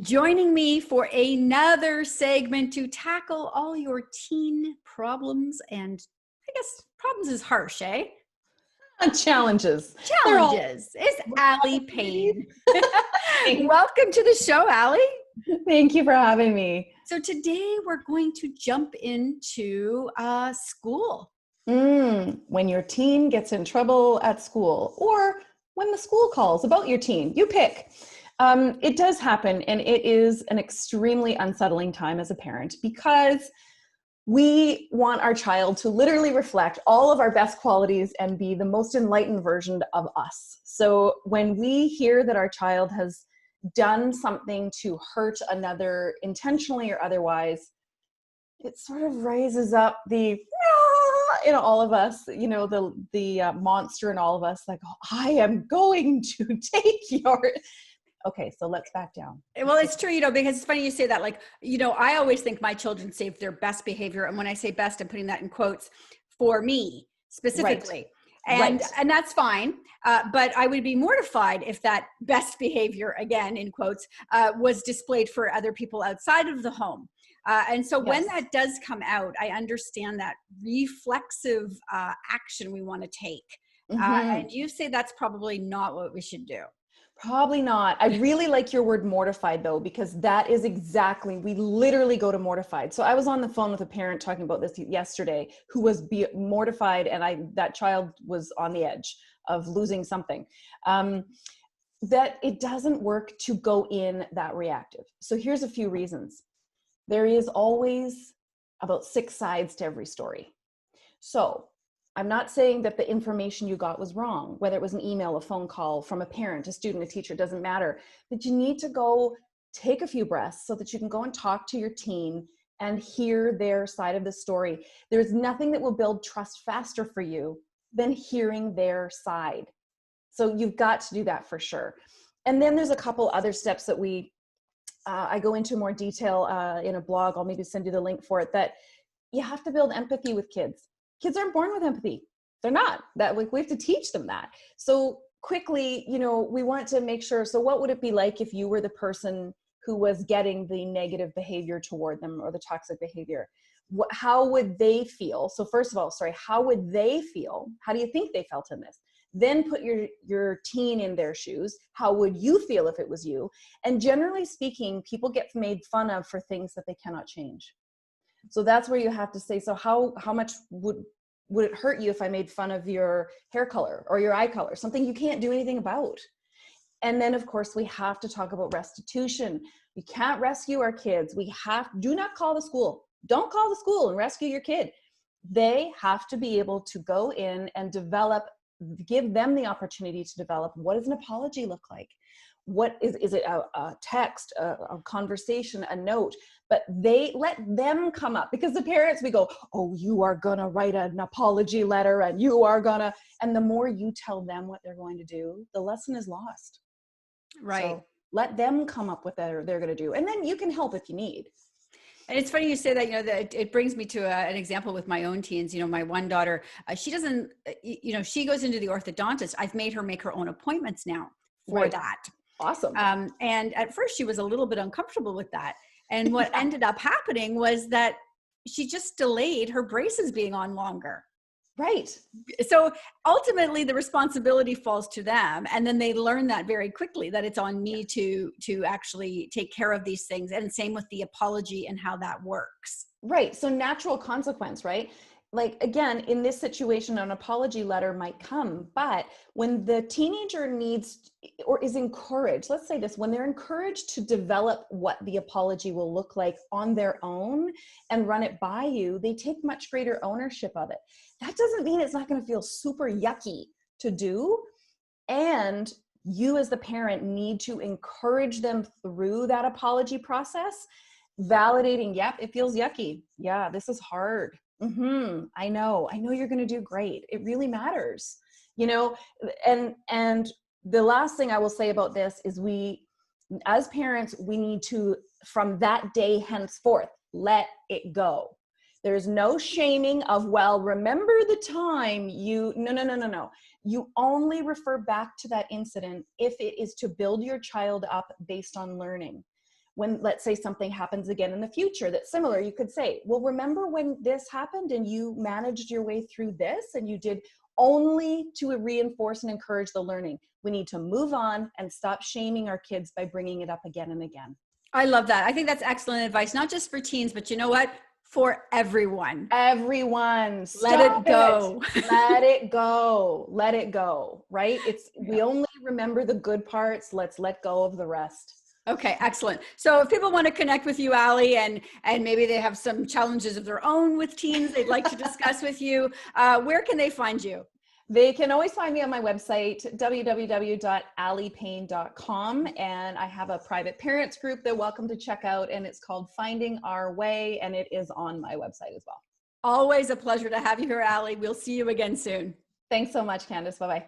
Joining me for another segment to tackle all your teen problems, and I guess problems is harsh, eh? Challenges. They're all Challenges. It's Aly Pain. Thank Welcome to the show, Aly. you for having me. So today we're going to jump into school. When your teen gets in trouble at school, or when the school calls about your teen, you pick. It does happen, and it is an extremely unsettling time as a parent because we want our child to literally reflect all of our best qualities and be the most enlightened version of us. So when we hear that our child has done something to hurt another intentionally or otherwise, it sort of raises up the in all of us, the monster in all of us, like, oh, I am going to take your. Okay, so let's back down. Well, it's true, because it's funny you say that. Like, I always think my children save their best behavior. And when I say best, I'm putting that in quotes for me specifically. Right. And that's fine. But I would be mortified if that best behavior, again, in quotes, was displayed for other people outside of the home. And so when that does come out, I understand that reflexive action we want to take. And you say that's probably not what we should do. Probably not. I really like your word mortified though, because that is exactly, we literally go to mortified. So I was on the phone with a parent talking about this yesterday who was mortified, and that child was on the edge of losing something. That it doesn't work to go in that reactive. So here's a few reasons. There is always about 6 sides to every story. So I'm not saying that the information you got was wrong, whether it was an email, a phone call from a parent, a student, a teacher, doesn't matter. But you need to go take a few breaths so that you can go and talk to your teen and hear their side of the story. There's nothing that will build trust faster for you than hearing their side. So you've got to do that for sure. And then there's a couple other steps that I go into more detail in a blog. I'll maybe send you the link for it, that you have to build empathy with kids. Kids aren't born with empathy. They're not. We have to teach them that. So quickly, we want to make sure. So what would it be like if you were the person who was getting the negative behavior toward them, or the toxic behavior? How would they feel? So first of all, how would they feel? How do you think they felt in this? Then put your teen in their shoes. How would you feel if it was you? And generally speaking, people get made fun of for things that they cannot change. So that's where you have to say, so how much would it hurt you if I made fun of your hair color or your eye color, something you can't do anything about? And then of course we have to talk about restitution. We can't rescue our kids. Do not call the school. Don't call the school and rescue your kid. They have to be able to go in and give them the opportunity to develop. What does an apology look like? What is it a text, a conversation, a note? But they let them come up, because the parents, we go, oh, you are going to write an apology letter, and you are going to, and the more you tell them what they're going to do, the lesson is lost. Right. So let them come up with what they're going to do. And then you can help if you need. And it's funny you say that, that it brings me to an example with my own teens. My one daughter, she doesn't, she goes into the orthodontist. I've made her make her own appointments now for that. Awesome. And at first she was a little bit uncomfortable with that. And what ended up happening was that she just delayed her braces being on longer. Right. So ultimately the responsibility falls to them. And then they learn that very quickly, that it's on me to actually take care of these things. And same with the apology and how that works. Right. So natural consequence, right? Like, again, in this situation, an apology letter might come, but when the teenager needs or is encouraged, let's say this, when they're encouraged to develop what the apology will look like on their own and run it by you, they take much greater ownership of it. That doesn't mean it's not going to feel super yucky to do. And you as the parent need to encourage them through that apology process, validating, yep, it feels yucky. Yeah, this is hard. I know you're going to do great. It really matters, and the last thing I will say about this is as parents, we need to, from that day henceforth, let it go. There's no shaming of, well, remember the time no. You only refer back to that incident if it is to build your child up based on learning. when, let's say, something happens again in the future that's similar, you could say, well, remember when this happened and you managed your way through this and you did, only to reinforce and encourage the learning. We need to move on and stop shaming our kids by bringing it up again and again. I love that. I think that's excellent advice, not just for teens, but you know what? For everyone. Everyone. Let it go. Let it go. Let it go. Right? We only remember the good parts. Let's let go of the rest. Okay, excellent. So if people want to connect with you, Aly, and maybe they have some challenges of their own with teens they'd like to discuss with you, where can they find you? They can always find me on my website, www.alypain.com. And I have a private parents group they're welcome to check out. And it's called Finding Our Way. And it is on my website as well. Always a pleasure to have you here, Aly. We'll see you again soon. Thanks so much, Candace. Bye-bye.